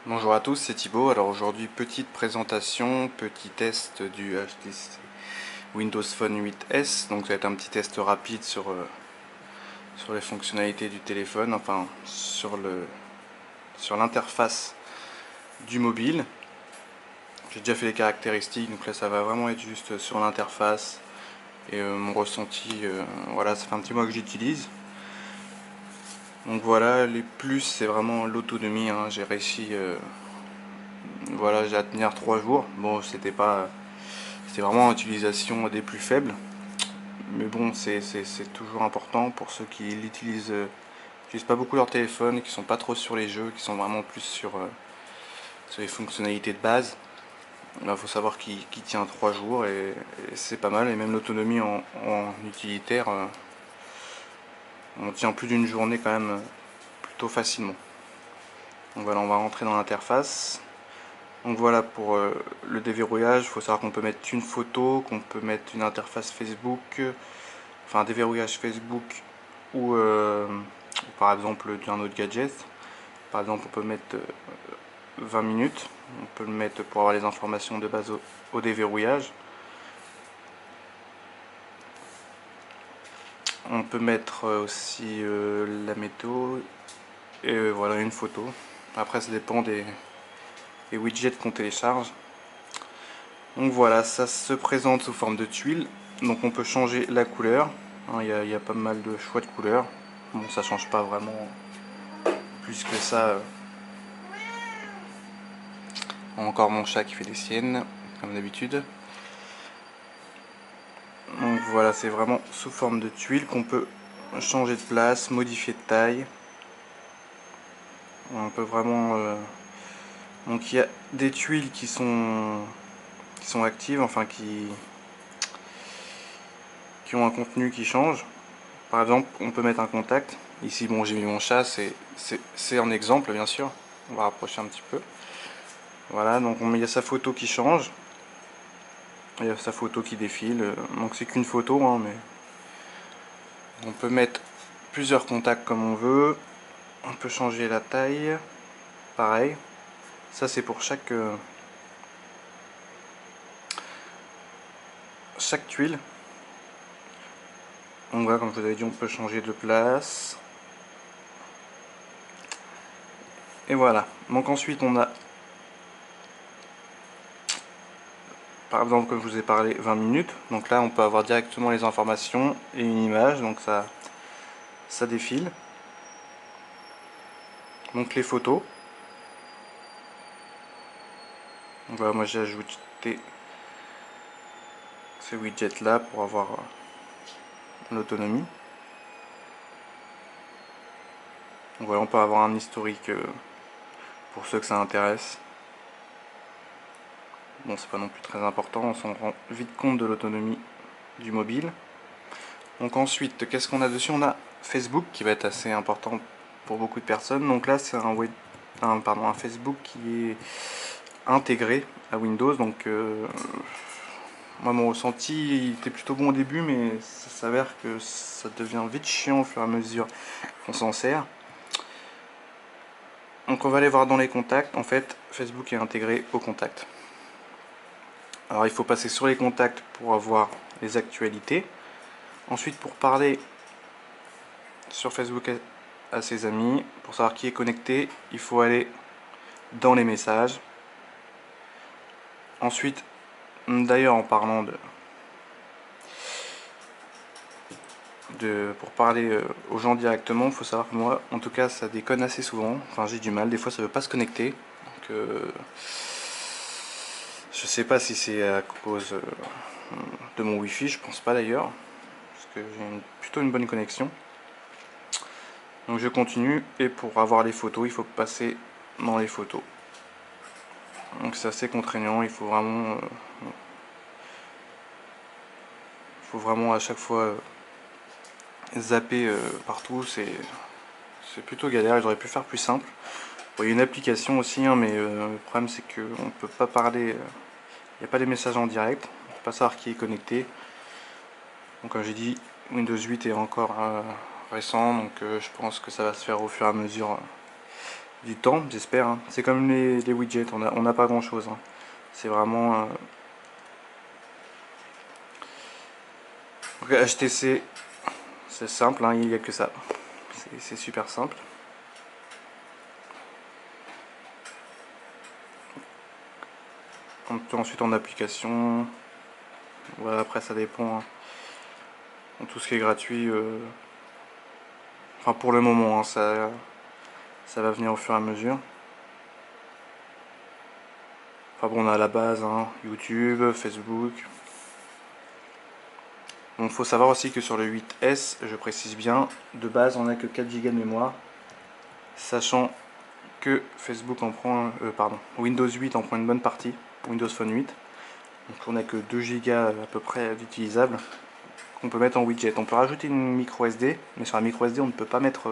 Bonjour à tous, c'est Thibaut. Alors aujourd'hui, petite présentation, petit test du HTC Windows Phone 8S. Donc ça va être un petit test rapide sur les fonctionnalités du téléphone, enfin sur l'interface du mobile. J'ai déjà fait les caractéristiques, donc là ça va vraiment être juste sur l'interface et mon ressenti. Voilà, ça fait un petit mois que j'utilise. Donc voilà, les plus c'est vraiment l'autonomie, hein. J'ai réussi, voilà, j'ai à tenir 3 jours. Bon, c'était vraiment l'utilisation des plus faibles. Mais bon, c'est toujours important pour ceux qui l'utilisent, n'utilisent pas beaucoup leur téléphone, qui sont pas trop sur les jeux, qui sont vraiment plus sur les fonctionnalités de base. Il faut savoir qu'il tient 3 jours et c'est pas mal. Et même l'autonomie en utilitaire, on tient plus d'une journée quand même plutôt facilement. Donc voilà, on va rentrer dans l'interface. Donc voilà pour le déverrouillage, il faut savoir qu'on peut mettre une photo, qu'on peut mettre une interface Facebook, enfin un déverrouillage Facebook ou par exemple d'un autre gadget. Par exemple, on peut mettre 20 minutes, on peut le mettre pour avoir les informations de base au déverrouillage. On peut mettre aussi la météo et voilà une photo. Après, ça dépend des widgets qu'on télécharge. Donc voilà, ça se présente sous forme de tuiles. Donc on peut changer la couleur. Il y a pas mal de choix de couleurs. Bon, ça change pas vraiment plus que ça. Encore mon chat qui fait des siennes, comme d'habitude. Donc voilà, c'est vraiment sous forme de tuiles qu'on peut changer de place, modifier de taille. On peut vraiment... Donc il y a des tuiles qui sont actives, enfin qui ont un contenu qui change. Par exemple, on peut mettre un contact. Ici, bon, j'ai mis mon chat, c'est un exemple, bien sûr. On va rapprocher un petit peu. Voilà, donc il y a sa photo qui change. Il y a sa photo qui défile. Donc c'est qu'une photo, hein, mais on peut mettre plusieurs contacts comme on veut. On peut changer la taille. Pareil. Ça c'est pour chaque tuile. Donc voilà, comme je vous avais dit, on peut changer de place. Et voilà. Donc ensuite on a, par exemple, comme je vous ai parlé, 20 minutes. Donc là on peut avoir directement les informations et une image. Donc ça défile. Donc les photos. Donc voilà, moi j'ai ajouté ces widgets là pour avoir l'autonomie. Donc voilà, on peut avoir un historique pour ceux que ça intéresse. Bon, c'est pas non plus très important, on s'en rend vite compte de l'autonomie du mobile. Donc ensuite, qu'est-ce qu'on a dessus? On a Facebook qui va être assez important pour beaucoup de personnes. Donc là, c'est un Facebook qui est intégré à Windows. Donc moi, mon ressenti il était plutôt bon au début, mais ça s'avère que ça devient vite chiant au fur et à mesure qu'on s'en sert. Donc on va aller voir dans les contacts. En fait, Facebook est intégré aux contacts. Alors il faut passer sur les contacts pour avoir les actualités. Ensuite, pour parler sur Facebook à ses amis, pour savoir qui est connecté, il faut aller dans les messages. Ensuite, d'ailleurs en parlant pour parler aux gens directement, il faut savoir que moi, en tout cas, ça déconne assez souvent. Enfin, j'ai du mal, des fois ça veut pas se connecter. Donc, je sais pas si c'est à cause de mon wifi, je pense pas d'ailleurs, parce que j'ai plutôt une bonne connexion. Donc je continue, et pour avoir les photos, il faut passer dans les photos. Donc c'est assez contraignant, il faut vraiment à chaque fois zapper partout, c'est plutôt galère, j'aurais pu faire plus simple. Bon, il y a une application aussi, hein, mais le problème c'est qu'on ne peut pas parler, il n'y a pas les messages en direct, on ne peut pas savoir qui est connecté. Donc comme j'ai dit, Windows 8 est encore récent, donc je pense que ça va se faire au fur et à mesure du temps, j'espère. Hein. C'est comme les widgets, on n'a pas grand chose. Hein. C'est vraiment... HTC, c'est simple, hein, il n'y a que ça. C'est super simple. On peut ensuite en application. Voilà, après ça dépend. Hein. Tout ce qui est gratuit. Enfin pour le moment, hein, ça va venir au fur et à mesure. Enfin bon, on a la base, hein, YouTube, Facebook. Donc faut savoir aussi que sur le 8S, je précise bien, de base on n'a que 4 Go de mémoire. Sachant que Facebook en prend, Windows 8 en prend une bonne partie, Windows Phone 8. Donc on n'a que 2 Go à peu près d'utilisables qu'on peut mettre en widget. On peut rajouter une micro SD, mais sur la micro SD on ne peut pas mettre,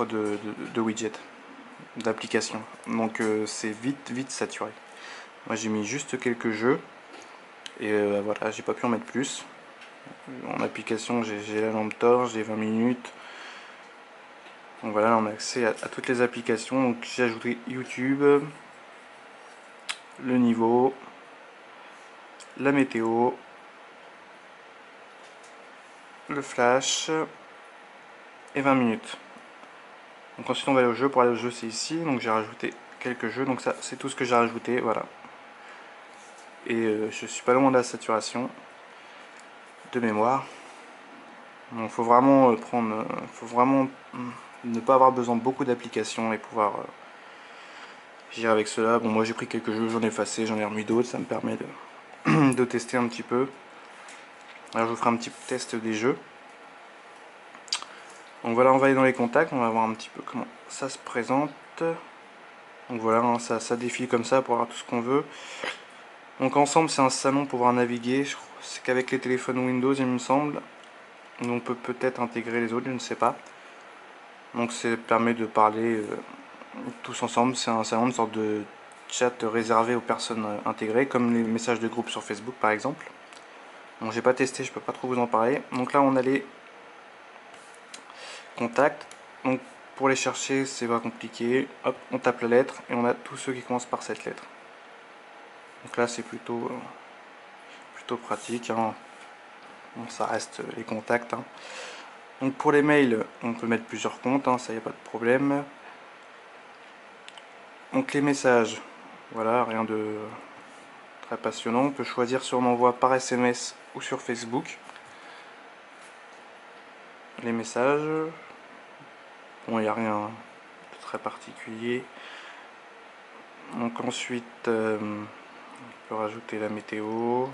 de widget, d'application. Donc c'est vite saturé. Moi j'ai mis juste quelques jeux et voilà, j'ai pas pu en mettre plus. En application j'ai la lampe torche, j'ai 20 minutes. Donc voilà, on a accès à toutes les applications. Donc j'ai ajouté YouTube, le niveau, la météo, le flash et 20 minutes. Donc ensuite on va aller au jeu. Pour aller au jeu c'est ici. Donc j'ai rajouté quelques jeux. Donc ça c'est tout ce que j'ai rajouté. Voilà. Et je suis pas loin de la saturation de mémoire. Donc faut vraiment faut vraiment ne pas avoir besoin de beaucoup d'applications et pouvoir gérer avec cela. Bon moi j'ai pris quelques jeux, j'en ai effacé, j'en ai remis d'autres. Ça me permet de tester un petit peu. Alors je vous ferai un petit test des jeux. Donc voilà, on va aller dans les contacts, on va voir un petit peu comment ça se présente. Donc voilà, hein, ça défile comme ça pour avoir tout ce qu'on veut. Donc ensemble c'est un salon pour pouvoir naviguer. C'est qu'avec les téléphones Windows il me semble. On peut peut-être intégrer les autres, je ne sais pas. Donc ça permet de parler tous ensemble. C'est un salon, une sorte de chat réservé aux personnes intégrées, comme les messages de groupe sur Facebook par exemple. Donc j'ai pas testé, je peux pas trop vous en parler. Donc là on a les contacts. Donc pour les chercher c'est pas compliqué. Hop, on tape la lettre et on a tous ceux qui commencent par cette lettre. Donc là c'est plutôt pratique. Hein. Bon, ça reste les contacts. Hein. Donc pour les mails, on peut mettre plusieurs comptes, hein, ça y a pas de problème. Donc les messages, voilà, rien de très passionnant. On peut choisir si on envoie par SMS ou sur Facebook. Les messages, bon, il n'y a rien de très particulier. Donc ensuite, on peut rajouter la météo.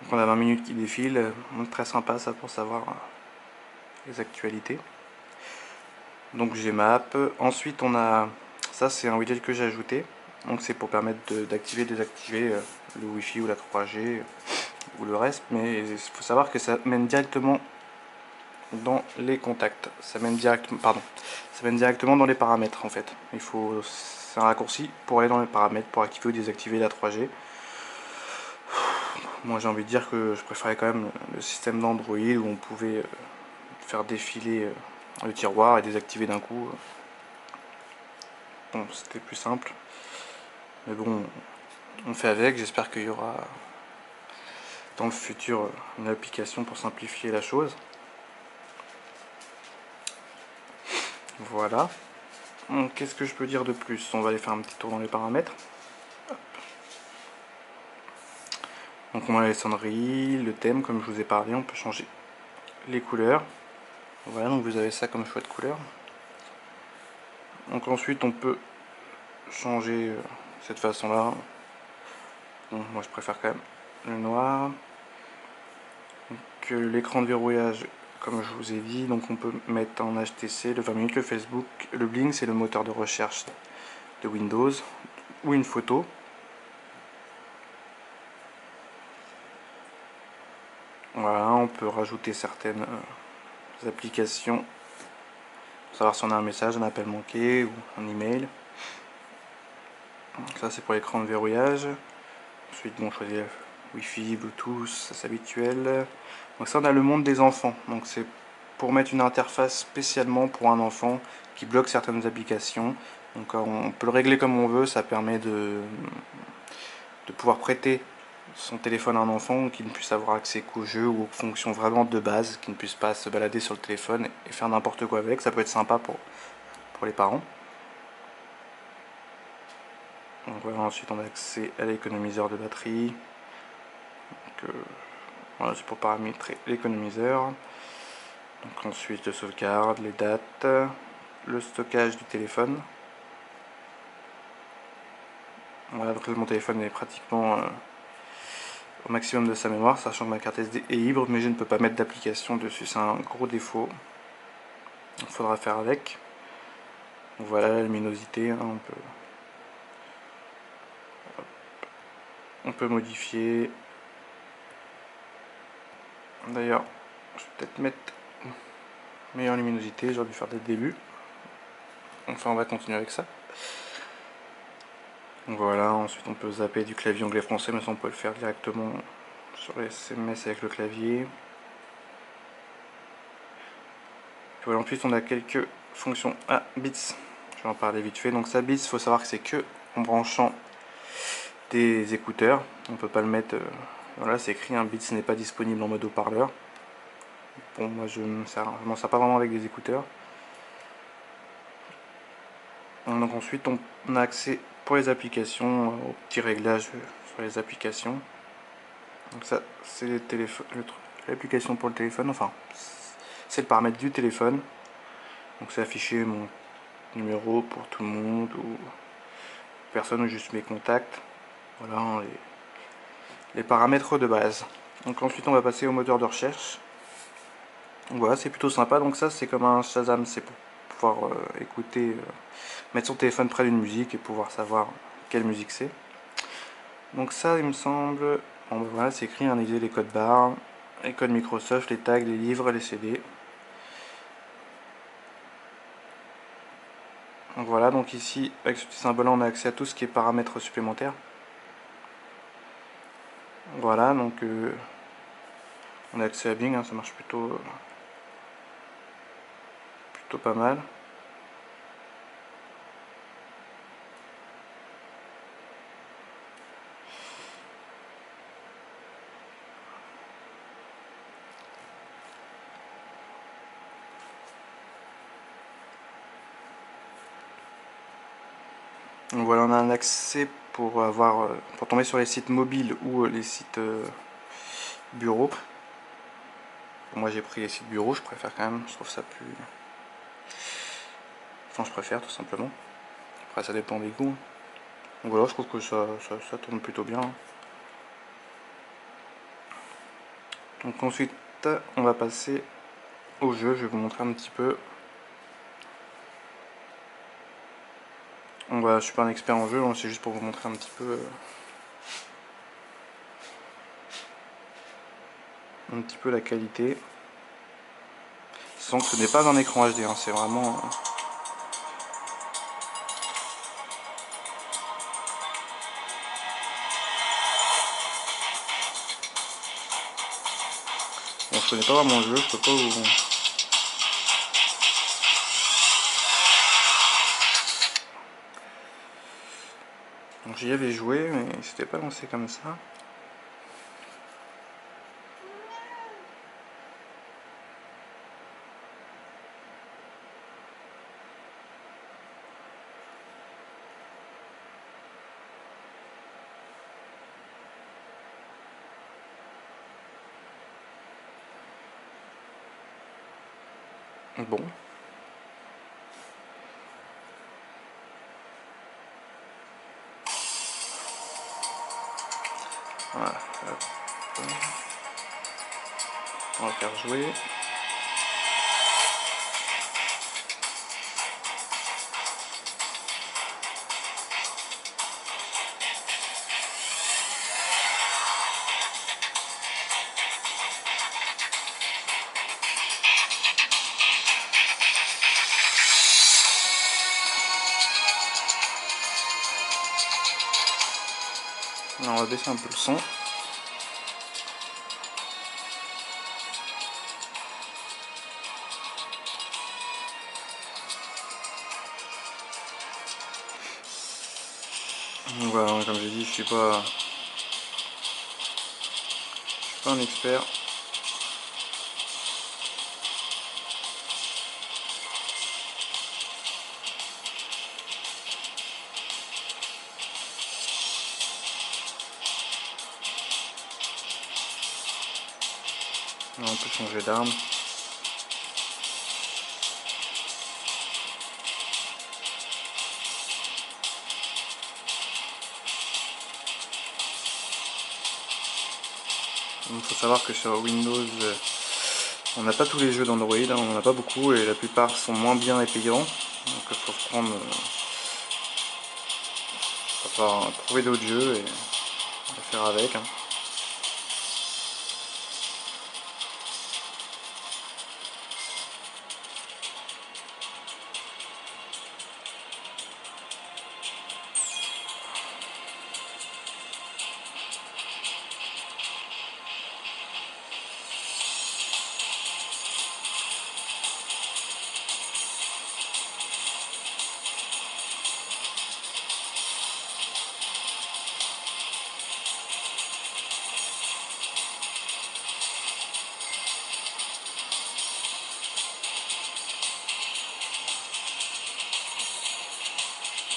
Donc on a 20 minutes qui défilent, donc très sympa ça pour savoir les actualités. Donc Gmap. Ensuite on a, ça c'est un widget que j'ai ajouté. Donc c'est pour permettre d'activer, désactiver le Wi-Fi ou la 3G ou le reste. Mais il faut savoir que ça mène directement dans les contacts. Ça mène directement dans les paramètres en fait. C'est un raccourci pour aller dans les paramètres, pour activer ou désactiver la 3G. Moi j'ai envie de dire que je préférais quand même le système d'Android où on pouvait faire défiler le tiroir et désactiver d'un coup. Bon, c'était plus simple. Mais bon, on fait avec. J'espère qu'il y aura dans le futur une application pour simplifier la chose. Voilà. Qu'est-ce que je peux dire de plus? On va aller faire un petit tour dans les paramètres. Hop. Donc on a les sonneries, le thème comme je vous ai parlé, on peut changer les couleurs. Voilà, donc vous avez ça comme choix de couleur. Donc ensuite on peut changer cette façon là. Bon, moi je préfère quand même le noir. L'écran de verrouillage comme je vous ai dit, donc on peut mettre en HTC le 20 minutes, le Facebook, le Bling c'est le moteur de recherche de Windows, ou une photo. Voilà, on peut rajouter certaines applications pour savoir si on a un message, un appel manqué ou un email. Ça c'est pour l'écran de verrouillage. Ensuite bon, choisir Wi-Fi, Bluetooth, ça c'est habituel. Donc ça on a le monde des enfants, donc c'est pour mettre une interface spécialement pour un enfant qui bloque certaines applications. Donc on peut le régler comme on veut, ça permet de pouvoir prêter son téléphone à un enfant qui ne puisse avoir accès qu'aux jeux ou aux fonctions vraiment de base, qui ne puisse pas se balader sur le téléphone et faire n'importe quoi avec. Ça peut être sympa pour les parents. Donc voilà, ensuite on a accès à l'économiseur de batterie. Voilà, c'est pour paramétrer l'économiseur. Donc ensuite de sauvegarde, les dates, le stockage du téléphone. Voilà, donc là, mon téléphone est pratiquement au maximum de sa mémoire, sachant que ma carte SD est libre, mais je ne peux pas mettre d'application dessus, c'est un gros défaut. Il faudra faire avec. Donc voilà la luminosité, hein, on peut modifier. D'ailleurs, je vais peut-être mettre meilleure luminosité, j'aurais dû faire dès le début. Enfin, on va continuer avec ça. Donc voilà, ensuite on peut zapper du clavier anglais-français, mais ça on peut le faire directement sur les SMS avec le clavier. Puis voilà, ensuite on a quelques fonctions. Ah, bits, je vais en parler vite fait. Donc ça, bits, il faut savoir que c'est que en branchant des écouteurs. On peut pas le mettre. Voilà, c'est écrit un bits n'est pas disponible en mode haut-parleur. Bon, moi je m'en sers pas vraiment avec des écouteurs. Donc ensuite on a accès pour les applications aux petits réglages sur les applications. Donc ça c'est l'application pour le téléphone, enfin c'est le paramètre du téléphone. Donc c'est afficher mon numéro pour tout le monde ou personne ou juste mes contacts. Voilà les paramètres de base. Donc ensuite on va passer au moteur de recherche. Donc voilà, c'est plutôt sympa. Donc ça c'est comme un Shazam, c'est pour pouvoir écouter, mettre son téléphone près d'une musique et pouvoir savoir quelle musique c'est. Donc ça il me semble, bon ben voilà, c'est écrit, analyser les codes barres, les codes Microsoft, les tags, les livres, les CD. Donc voilà, donc ici avec ce petit symbole là on a accès à tout ce qui est paramètres supplémentaires. Voilà, donc on a accès à Bing, hein, ça marche plutôt pas mal. Donc voilà, on a un accès pour pour tomber sur les sites mobiles ou les sites bureaux. Moi j'ai pris les sites bureaux, je préfère quand même, je trouve ça plus... Enfin je préfère tout simplement. Après ça dépend des goûts. Donc voilà, je trouve que ça tourne plutôt bien. Donc ensuite on va passer au jeu, je vais vous montrer un petit peu. Donc voilà, je suis pas un expert en jeu, c'est juste pour vous montrer un petit peu la qualité. Sans que ce n'est pas un écran HD, hein, c'est vraiment... Bon, je connais pas vraiment le jeu, je peux pas vous... Donc j'y avais joué, mais il s'était pas lancé comme ça. Bon. Voilà. On va faire jouer. On va baisser un peu le son. Donc voilà, comme j'ai dit, je suis pas un expert. On peut changer d'arme. Il faut savoir que sur Windows, on n'a pas tous les jeux d'Android, hein, on n'en a pas beaucoup et la plupart sont moins bien et payants. Donc il faut prendre, va falloir trouver d'autres jeux et faire avec. Hein.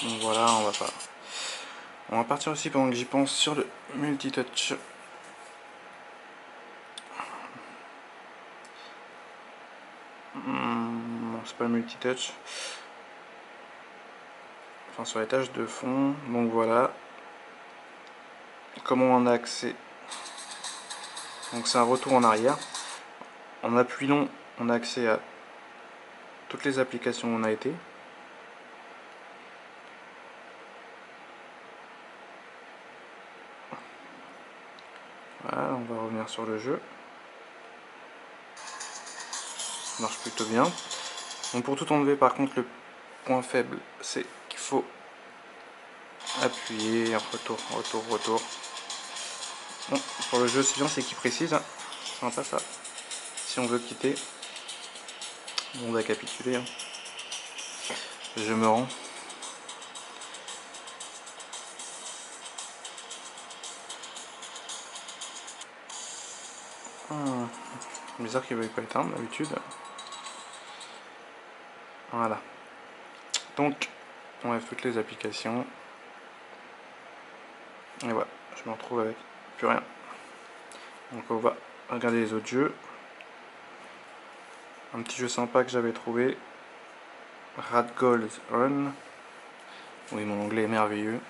Donc voilà, on va partir aussi pendant que j'y pense sur le multitouch. Non, c'est pas le multitouch. Enfin, sur les tâches de fond. Donc voilà. Comment on a accès. Donc c'est un retour en arrière. En appuyant, on a accès à toutes les applications où on a été. Voilà, on va revenir sur le jeu. Ça marche plutôt bien. Donc pour tout enlever, par contre, le point faible, c'est qu'il faut appuyer, retour, retour, retour. Bon, pour le jeu, c'est bien, c'est qu'il précise. Hein. C'est sympa ça. Si on veut quitter, on va capituler. Hein. Je me rends. Bizarre qu'il ne veuille pas éteindre d'habitude. Voilà. Donc, on enlève toutes les applications. Et voilà, je me retrouve avec plus rien. Donc on va regarder les autres jeux. Un petit jeu sympa que j'avais trouvé. Radgold's Run. Oui, mon anglais est merveilleux.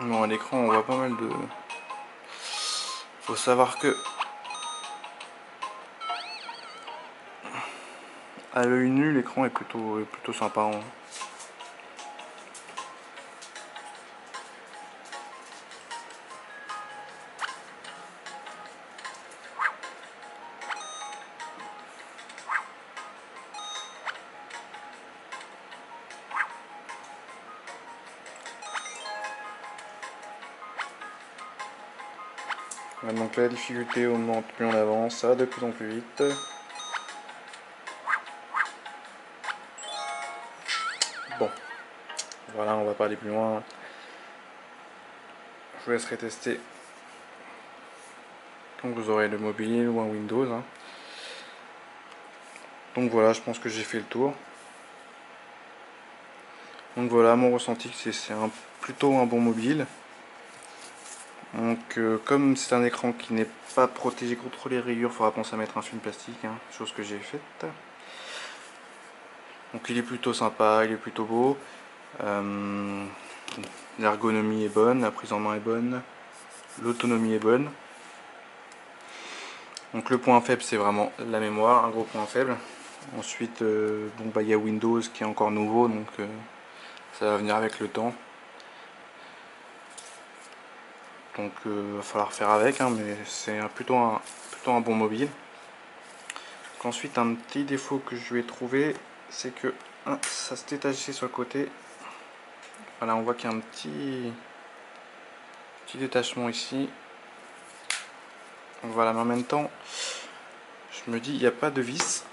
Bon, à l'écran, on voit pas mal de... Faut savoir que à l'œil nu, l'écran est plutôt sympa. Hein. Ouais, donc la difficulté augmente plus on avance, ça va de plus en plus vite. Bon, voilà, on va pas aller plus loin. Je vous laisserai tester quand vous aurez le mobile ou un Windows. Hein. Donc voilà, je pense que j'ai fait le tour. Donc voilà, mon ressenti, c'est plutôt un bon mobile. Donc comme c'est un écran qui n'est pas protégé contre les rayures, il faudra penser à mettre un film plastique, hein, chose que j'ai faite. Donc il est plutôt sympa, il est plutôt beau. L'ergonomie est bonne, la prise en main est bonne, l'autonomie est bonne. Donc le point faible c'est vraiment la mémoire, un gros point faible. Ensuite bon, bah, y a Windows qui est encore nouveau, donc Ça va venir avec le temps. Donc va falloir faire avec, hein, mais c'est plutôt un bon mobile. Ensuite, un petit défaut que je lui ai trouvé, c'est que ça se détachait sur le côté. Voilà, on voit qu'il y a un petit détachement ici. Voilà, mais en même temps, je me dis, il n'y a pas de vis.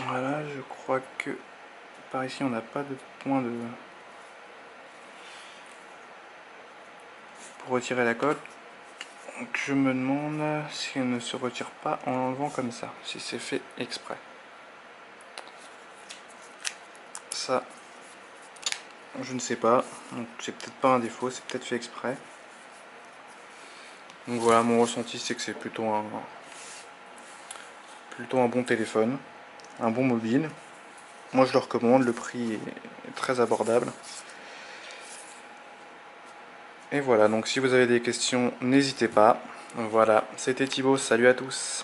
Voilà, je crois que par ici, on n'a pas de point pour retirer la coque. Donc je me demande si elle ne se retire pas en l'enlevant comme ça, si c'est fait exprès. Ça, je ne sais pas. Donc c'est peut-être pas un défaut, c'est peut-être fait exprès. Donc voilà, mon ressenti c'est que c'est plutôt un bon téléphone, un bon mobile. Moi je le recommande, le prix est très abordable. Et voilà, donc si vous avez des questions, n'hésitez pas. Voilà, c'était Thibaut, salut à tous.